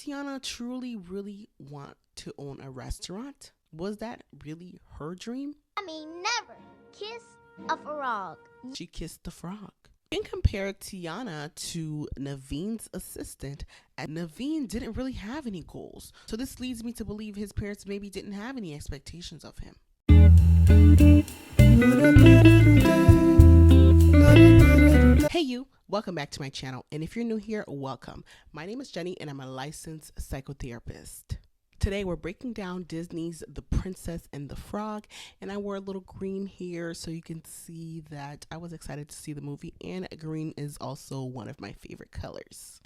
Tiana truly really want to own a restaurant? Was that really her dream? I mean, never kiss a frog. She kissed the frog. You can compare Tiana to Naveen's assistant, and Naveen didn't really have any goals. So this leads me to believe his parents maybe didn't have any expectations of him. Hey you, welcome back to my channel, and if you're new here, welcome. My name is Jenny and I'm a licensed psychotherapist. Today we're breaking down Disney's The Princess and the Frog, and I wore a little green here so you can see that I was excited to see the movie, and green is also one of my favorite colors.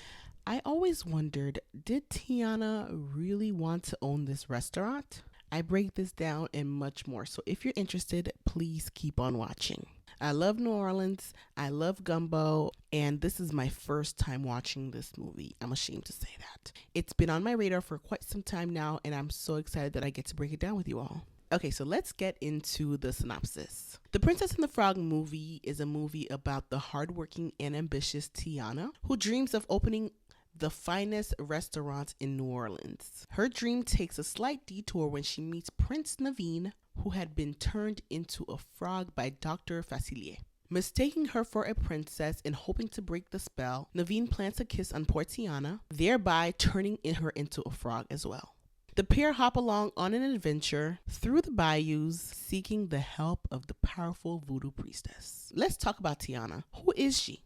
I always wondered, did Tiana really want to own this restaurant? I break this down and much more, so if you're interested, please keep on watching. I love New Orleans, I love gumbo, and this is my first time watching this movie. I'm ashamed to say that. It's been on my radar for quite some time now, and I'm so excited that I get to break it down with you all. Okay, so let's get into the synopsis. The Princess and the Frog movie is a movie about the hardworking and ambitious Tiana, who dreams of opening the finest restaurant in New Orleans. Her dream takes a slight detour when she meets Prince Naveen, who had been turned into a frog by Dr. Facilier. Mistaking her for a princess and hoping to break the spell, Naveen plants a kiss on poor Tiana, thereby turning her into a frog as well. The pair hop along on an adventure through the bayous, seeking the help of the powerful voodoo priestess. Let's talk about Tiana. Who is she?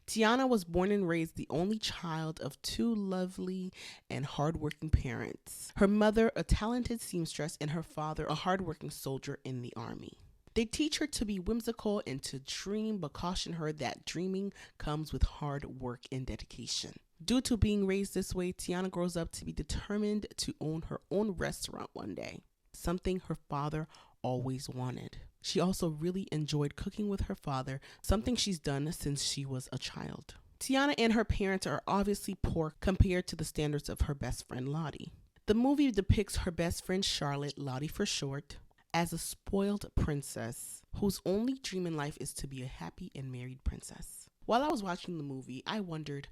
Tiana was born and raised the only child of two lovely and hardworking parents. Her mother, a talented seamstress, and her father, a hardworking soldier in the army. They teach her to be whimsical and to dream, but caution her that dreaming comes with hard work and dedication. Due to being raised this way, Tiana grows up to be determined to own her own restaurant one day, something her father always wanted. She also really enjoyed cooking with her father, something she's done since she was a child. Tiana and her parents are obviously poor compared to the standards of her best friend Lottie. The movie depicts her best friend Charlotte, Lottie for short, as a spoiled princess whose only dream in life is to be a happy and married princess. While I was watching the movie, I wondered,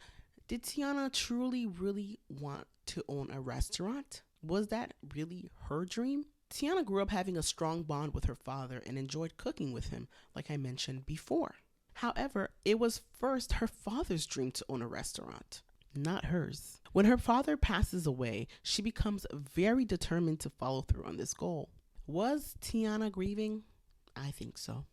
did Tiana truly really want to own a restaurant? Was that really her dream? Tiana grew up having a strong bond with her father and enjoyed cooking with him, like I mentioned before. However, it was first her father's dream to own a restaurant, not hers. When her father passes away, she becomes very determined to follow through on this goal. Was Tiana grieving? I think so.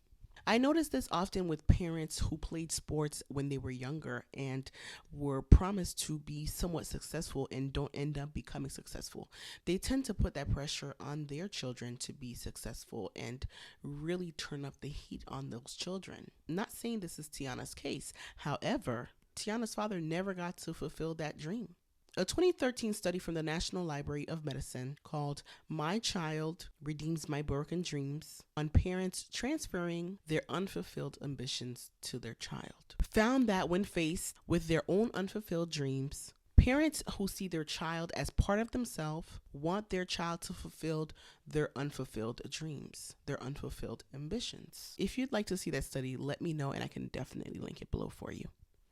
I noticed this often with parents who played sports when they were younger and were promised to be somewhat successful and don't end up becoming successful. They tend to put that pressure on their children to be successful and really turn up the heat on those children. Not saying this is Tiana's case. However, Tiana's father never got to fulfill that dream. A 2013 study from the National Library of Medicine called My Child Redeems My Broken Dreams on parents transferring their unfulfilled ambitions to their child found that when faced with their own unfulfilled dreams, parents who see their child as part of themselves want their child to fulfill their unfulfilled dreams, their unfulfilled ambitions. If you'd like to see that study, let me know and I can definitely link it below for you.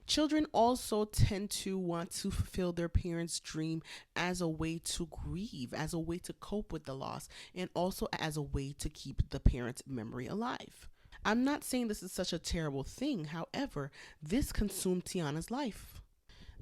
Children also tend to want to fulfill their parents' dream as a way to grieve, as a way to cope with the loss, and also as a way to keep the parent's memory alive. I'm not saying this is such a terrible thing. However, this consumed Tiana's life.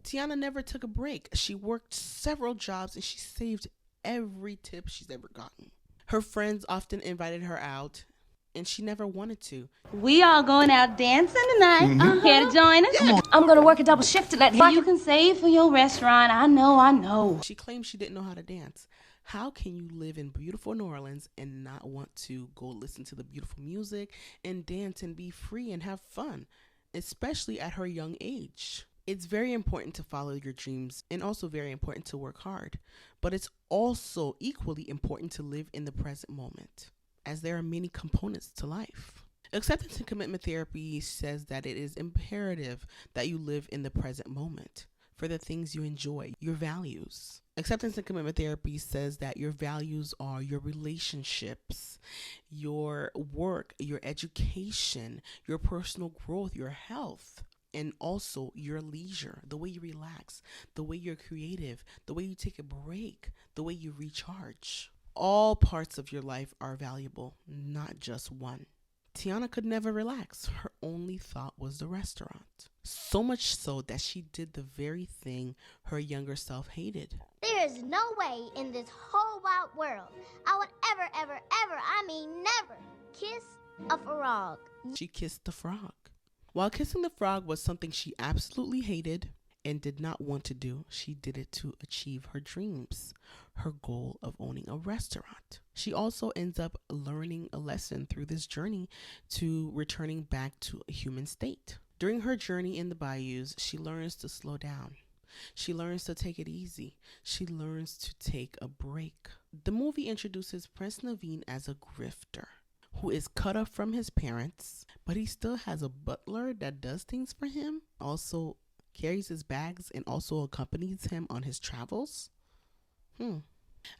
Tiana never took a break. She worked several jobs and she saved every tip she's ever gotten. Her friends often invited her out, and she never wanted to. We all going out dancing tonight. Care to join us? Yeah. I'm gonna work a double shift to let You can save for your restaurant. I know. She claimed she didn't know how to dance. How can you live in beautiful New Orleans and not want to go listen to the beautiful music and dance and be free and have fun, especially at her young age? It's very important to follow your dreams and also very important to work hard, but it's also equally important to live in the present moment, as there are many components to life. Acceptance and commitment therapy says that it is imperative that you live in the present moment for the things you enjoy, your values. Acceptance and commitment therapy says that your values are your relationships, your work, your education, your personal growth, your health. and also your leisure, the way you relax, the way you're creative, the way you take a break, the way you recharge. All parts of your life are valuable, not just one. Tiana could never relax. Her only thought was the restaurant. So much so that she did the very thing her younger self hated. There is no way in this whole wide world I would ever, I mean never, kiss a frog. She kissed the frog. While kissing the frog was something she absolutely hated and did not want to do, she did it to achieve her dreams, her goal of owning a restaurant. She also ends up learning a lesson through this journey to returning back to a human state. During her journey in the bayous, she learns to slow down. She learns to take it easy. She learns to take a break. The movie introduces Prince Naveen as a grifter who is cut off from his parents, but he still has a butler that does things for him, also carries his bags, and also accompanies him on his travels.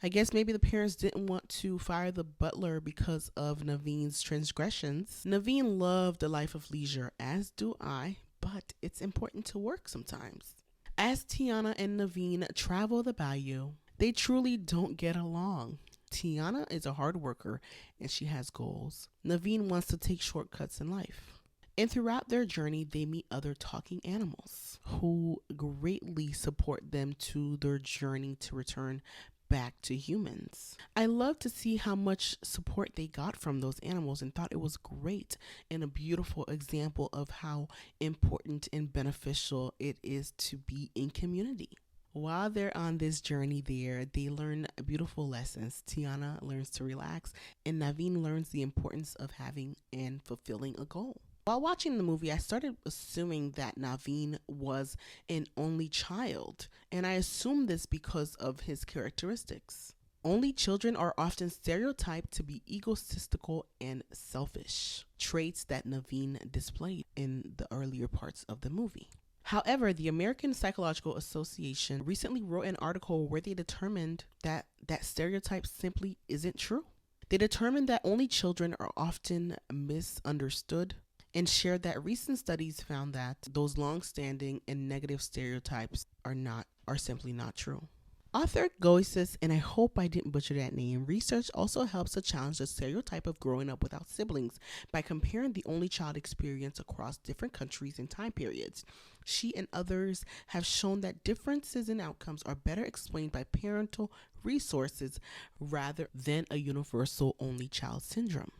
I guess maybe the parents didn't want to fire the butler because of Naveen's transgressions. Naveen loved a life of leisure, as do I, but it's important to work sometimes. As Tiana and Naveen travel the bayou, they truly don't get along. Tiana is a hard worker and she has goals. Naveen wants to take shortcuts in life. And throughout their journey, they meet other talking animals who greatly support them to their journey to return back to humans. I love to see how much support they got from those animals and thought it was great and a beautiful example of how important and beneficial it is to be in community. While they're on this journey there, they learn beautiful lessons. Tiana learns to relax, and Naveen learns the importance of having and fulfilling a goal. While watching the movie, I started assuming that Naveen was an only child, and I assumed this because of his characteristics. Only children are often stereotyped to be egotistical and selfish, traits that Naveen displayed in the earlier parts of the movie. However, the American Psychological Association recently wrote an article where they determined that that stereotype simply isn't true. They determined that only children are often misunderstood and shared that recent studies found that those long-standing and negative stereotypes are simply not true. Author Goises, and I hope I didn't butcher that name, research also helps to challenge the stereotype of growing up without siblings by comparing the only child experience across different countries and time periods. She and others have shown that differences in outcomes are better explained by parental resources rather than a universal only child syndrome.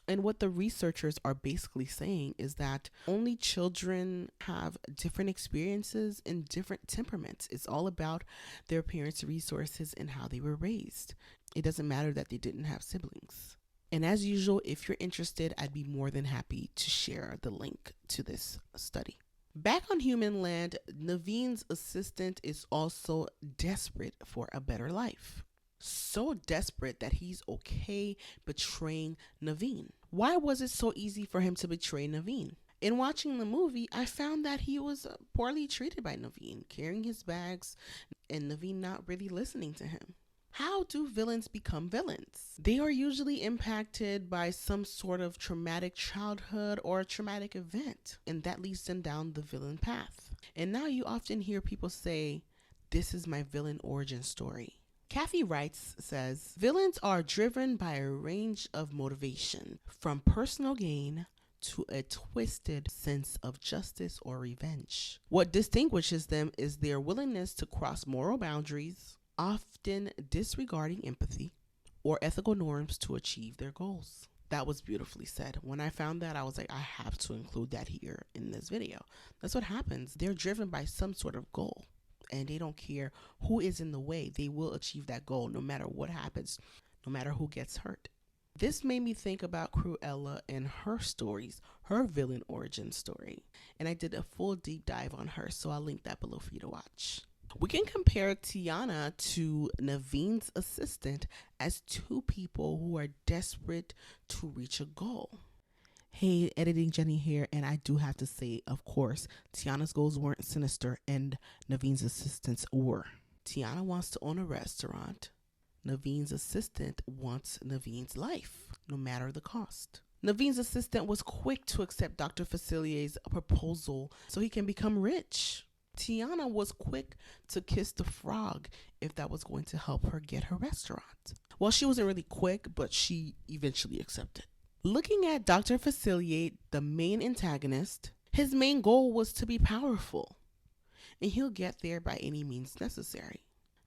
And what the researchers are basically saying is that only children have different experiences and different temperaments. It's all about their parents' resources and how they were raised. It doesn't matter that they didn't have siblings. And as usual, if you're interested, I'd be more than happy to share the link to this study. Back on human land, Naveen's assistant is also desperate for a better life. So desperate that he's okay betraying Naveen. Why was it so easy for him to betray Naveen? In watching the movie, I found that he was poorly treated by Naveen, carrying his bags and Naveen not really listening to him. How do villains become villains? They are usually impacted by some sort of traumatic childhood or a traumatic event, and that leads them down the villain path. And now you often hear people say, "This is my villain origin story." Kathy Wrights says, villains are driven by a range of motivation, from personal gain to a twisted sense of justice or revenge. What distinguishes them is their willingness to cross moral boundaries, often disregarding empathy or ethical norms to achieve their goals. That was beautifully said. When I found that, I was like, I have to include that here in this video. That's what happens. They're driven by some sort of goal. And they don't care who is in the way. They will achieve that goal no matter what happens, no matter who gets hurt. This made me think about Cruella and her stories, her villain origin story. And I did a full deep dive on her, so I'll link that below for you to watch. We can compare Tiana to Naveen's assistant as two people who are desperate to reach a goal. Hey, Editing Jenny here, and I do have to say, of course, Tiana's goals weren't sinister and Naveen's assistants were. Tiana wants to own a restaurant. Naveen's assistant wants Naveen's life, no matter the cost. Naveen's assistant was quick to accept Dr. Facilier's proposal so he can become rich. Tiana was quick to kiss the frog if that was going to help her get her restaurant. Well, she wasn't really quick, but she eventually accepted. Looking at Dr. Facilier, the main antagonist, his main goal was to be powerful, and he'll get there by any means necessary.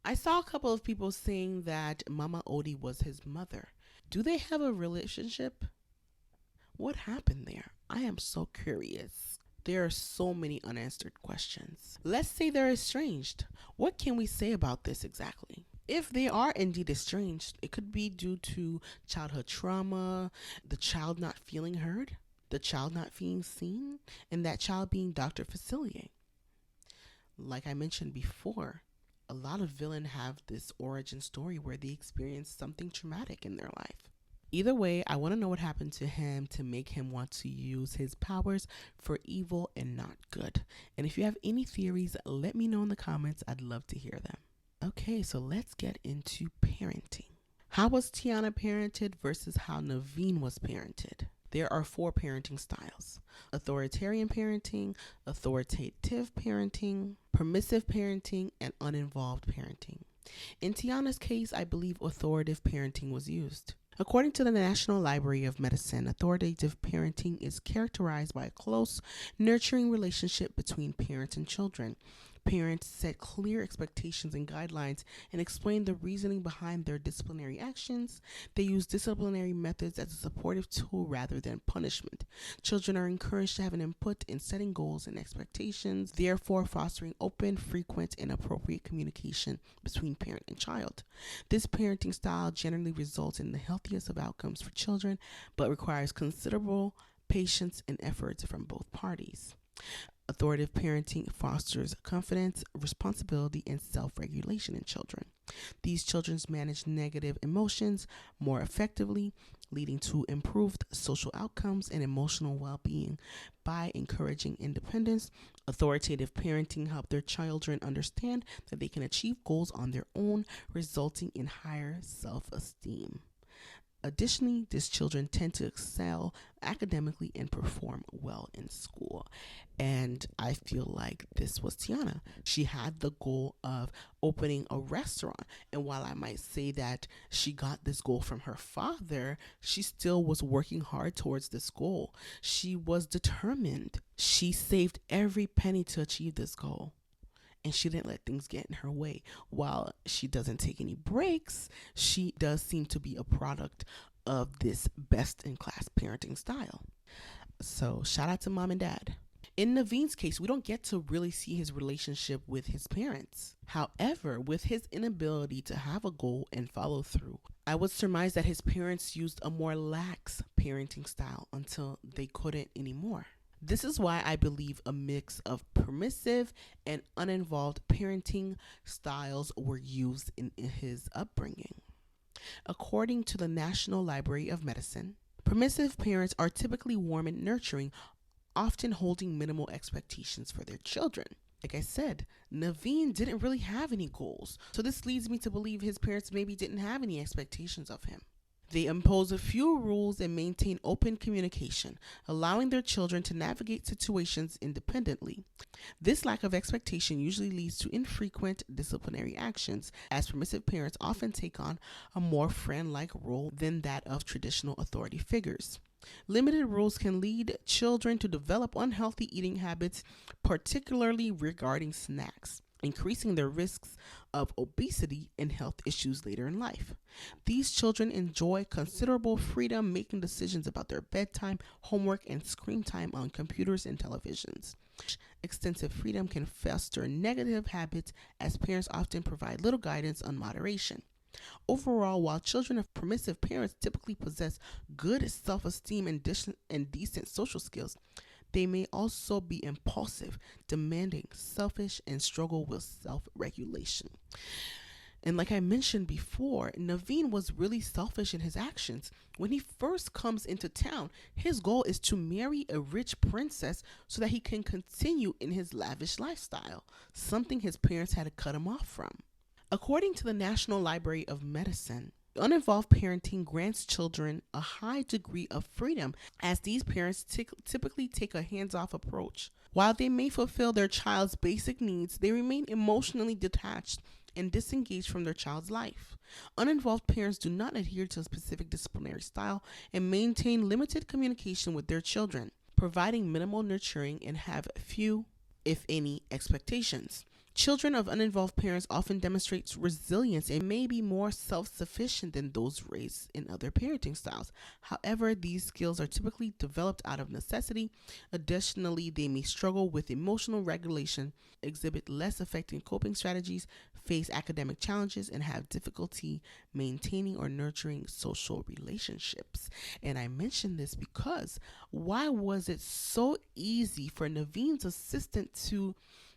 I saw a couple of people saying that Mama Odie was his mother. Do they have a relationship? What happened there? I am so curious. There are so many unanswered questions. Let's say they're estranged. What can we say about this exactly? If they are indeed estranged, it could be due to childhood trauma, the child not feeling heard, the child not being seen, and that child being Dr. Facilier. Like I mentioned before, a lot of villains have this origin story where they experience something traumatic in their life. Either way, I want to know what happened to him to make him want to use his powers for evil and not good. And if you have any theories, let me know in the comments. I'd love to hear them. Okay, so let's get into parenting. How was Tiana parented versus how Naveen was parented? There are 4 parenting styles: authoritarian parenting, authoritative parenting, permissive parenting, and uninvolved parenting. In Tiana's case, I believe authoritative parenting was used. According to the National Library of Medicine, authoritative parenting is characterized by a close, nurturing relationship between parents and children. Parents set clear expectations and guidelines and explain the reasoning behind their disciplinary actions. They use disciplinary methods as a supportive tool rather than punishment. Children are encouraged to have an input in setting goals and expectations, therefore fostering open, frequent, and appropriate communication between parent and child. This parenting style generally results in the healthiest of outcomes for children, but requires considerable patience and efforts from both parties. Authoritative parenting fosters confidence, responsibility, and self-regulation in children. These children manage negative emotions more effectively, leading to improved social outcomes and emotional well-being. By encouraging independence, authoritative parenting helps their children understand that they can achieve goals on their own, resulting in higher self-esteem. Additionally, these children tend to excel academically and perform well in school. And I feel like this was Tiana. She had the goal of opening a restaurant. And while I might say that she got this goal from her father, she still was working hard towards this goal. She was determined. She saved every penny to achieve this goal. And she didn't let things get in her way. While she doesn't take any breaks, she does seem to be a product of this best-in-class parenting style. So shout out to mom and dad. In Naveen's case, we don't get to really see his relationship with his parents. However, with his inability to have a goal and follow through, I would surmise that his parents used a more lax parenting style until they couldn't anymore. This is why I believe a mix of permissive and uninvolved parenting styles were used in his upbringing. According to the National Library of Medicine, permissive parents are typically warm and nurturing, often holding minimal expectations for their children. Like I said, Naveen didn't really have any goals, so this leads me to believe his parents maybe didn't have any expectations of him. They impose a few rules and maintain open communication, allowing their children to navigate situations independently. This lack of expectation usually leads to infrequent disciplinary actions, as permissive parents often take on a more friend-like role than that of traditional authority figures. Limited rules can lead children to develop unhealthy eating habits, particularly regarding snacks, increasing their risks of obesity and health issues later in life. These children enjoy considerable freedom making decisions about their bedtime, homework, and screen time on computers and televisions. Extensive freedom can foster negative habits, as parents often provide little guidance on moderation. Overall, while children of permissive parents typically possess good self-esteem and decent social skills, they may also be impulsive, demanding, selfish, and struggle with self-regulation. And like I mentioned before, Naveen was really selfish in his actions. When he first comes into town, his goal is to marry a rich princess so that he can continue in his lavish lifestyle, something his parents had to cut him off from. According to the National Library of Medicine, Uninvolved parenting grants children a high degree of freedom, as these parents typically take a hands off approach. While they may fulfill their child's basic needs, they remain emotionally detached and disengaged from their child's life. Uninvolved parents do not adhere to a specific disciplinary style and maintain limited communication with their children, providing minimal nurturing and have few, if any, expectations. Children of uninvolved parents often demonstrate resilience and may be more self-sufficient than those raised in other parenting styles. However, these skills are typically developed out of necessity. Additionally, they may struggle with emotional regulation, exhibit less effective coping strategies, face academic challenges, and have difficulty maintaining or nurturing social relationships. And I mention this because why was it so easy for Naveen's assistant to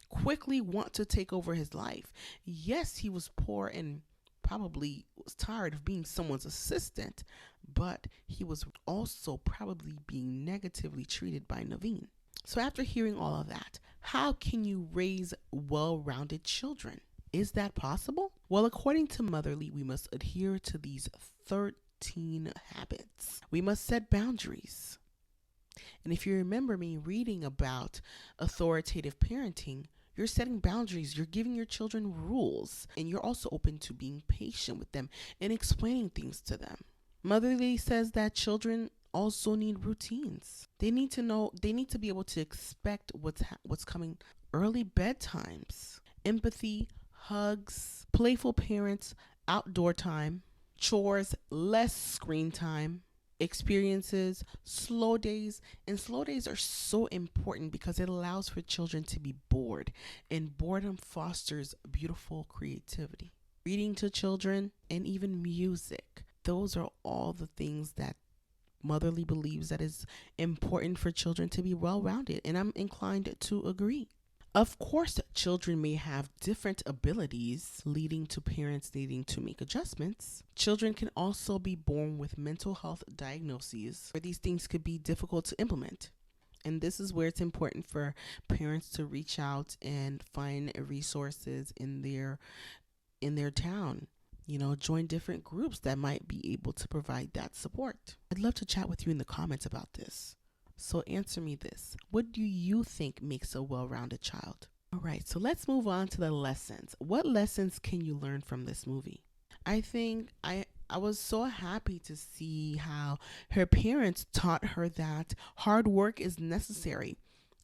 quickly want to take over his life? Yes, he was poor and probably was tired of being someone's assistant, but he was also probably being negatively treated by Naveen. So after hearing all of that, how can you raise well-rounded children? Is that possible? Well, according to Motherly, we must adhere to these 13 habits. We must set boundaries. And if you remember me reading about authoritative parenting, you're setting boundaries, you're giving your children rules, and you're also open to being patient with them and explaining things to them. Motherly says that children also need routines. They need to know, they need to be able to expect what's coming. Early bedtimes, empathy, hugs, playful parents, outdoor time, chores, less screen time, experiences, slow days. And slow days are so important because it allows for children to be bored, and boredom fosters beautiful creativity. Reading to children and even music. Those are all the things that Motherly believes that is important for children to be well-rounded, and I'm inclined to agree. Of course, children may have different abilities, leading to parents needing to make adjustments. Children can also be born with mental health diagnoses, where these things could be difficult to implement. And this is where it's important for parents to reach out and find resources in their town. Join different groups that might be able to provide that support. I'd love to chat with you in the comments about this. So answer me this. What do you think makes a well-rounded child? All right, so let's move on to the lessons. What lessons can you learn from this movie? I think I was so happy to see how her parents taught her that hard work is necessary.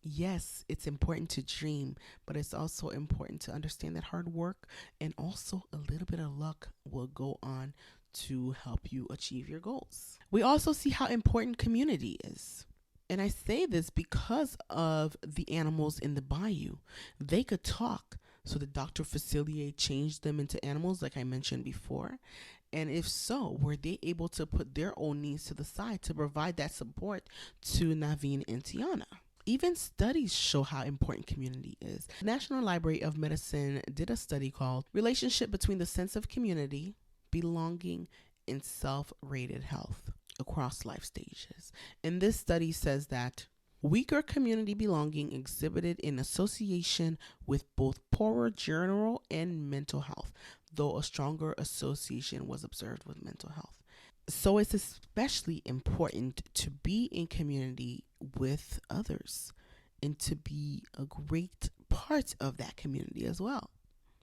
Yes, it's important to dream, but it's also important to understand that hard work and also a little bit of luck will go on to help you achieve your goals. We also see how important community is. And I say this because of the animals in the bayou. They could talk. So the Dr. Facilier changed them into animals like I mentioned before. And if so, were they able to put their own needs to the side to provide that support to Naveen and Tiana? Even studies show how important community is. The National Library of Medicine did a study called Relationship Between the Sense of Community, Belonging, and Self-Rated Health across life stages. And this study says that weaker community belonging exhibited in association with both poorer general and mental health, though a stronger association was observed with mental health. So it's especially important to be in community with others and to be a great part of that community as well.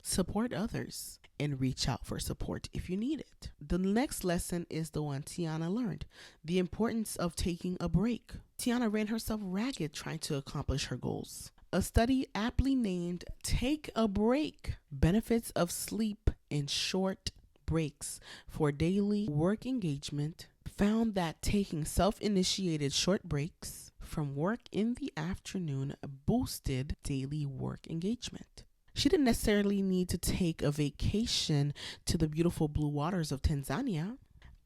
Support others and reach out for support if you need it. The next lesson is the one Tiana learned, the importance of taking a break. Tiana ran herself ragged trying to accomplish her goals. A study aptly named Take a Break, Benefits of Sleep and Short Breaks for Daily Work Engagement, found that taking self-initiated short breaks from work in the afternoon boosted daily work engagement. She didn't necessarily need to take a vacation to the beautiful blue waters of Tanzania,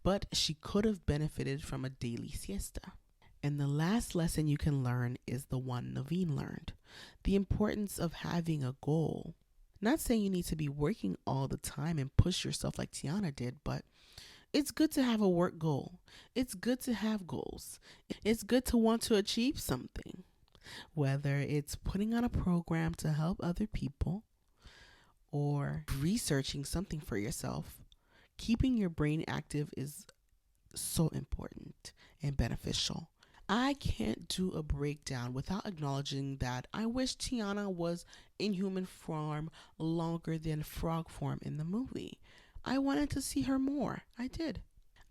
but she could have benefited from a daily siesta. And the last lesson you can learn is the one Naveen learned, the importance of having a goal. Not saying you need to be working all the time and push yourself like Tiana did, but it's good to have a work goal. It's good to have goals. It's good to want to achieve something. Whether it's putting on a program to help other people or researching something for yourself, Keeping your brain active is so important and beneficial. I can't do a breakdown without acknowledging that I wish Tiana was in human form longer than frog form in the movie. I wanted to see her more. I did.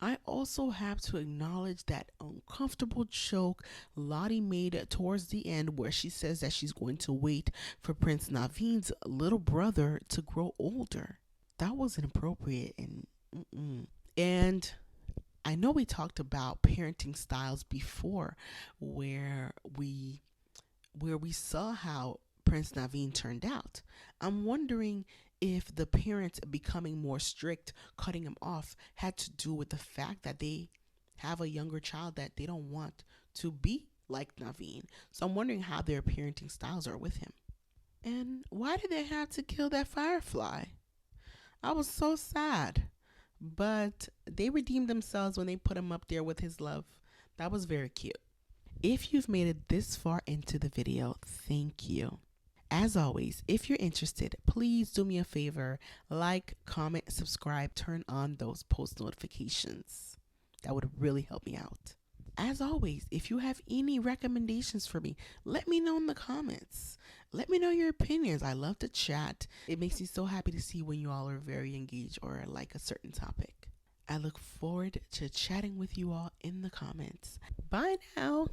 I also have to acknowledge that uncomfortable joke Lottie made towards the end where she says that she's going to wait for Prince Naveen's little brother to grow older. That was inappropriate and and I know we talked about parenting styles before where we saw how Prince Naveen turned out. I'm wondering if the parents becoming more strict, cutting him off, had to do with the fact that they have a younger child that they don't want to be like Naveen. So I'm wondering how their parenting styles are with him. And why did they have to kill that firefly? I was so sad. But they redeemed themselves when they put him up there with his love. That was very cute. If you've made it this far into the video, thank you. As always, if you're interested, please do me a favor, like, comment, subscribe, turn on those post notifications. That would really help me out. As always, if you have any recommendations for me, let me know in the comments. Let me know your opinions. I love to chat. It makes me so happy to see when you all are very engaged or like a certain topic. I look forward to chatting with you all in the comments. Bye now.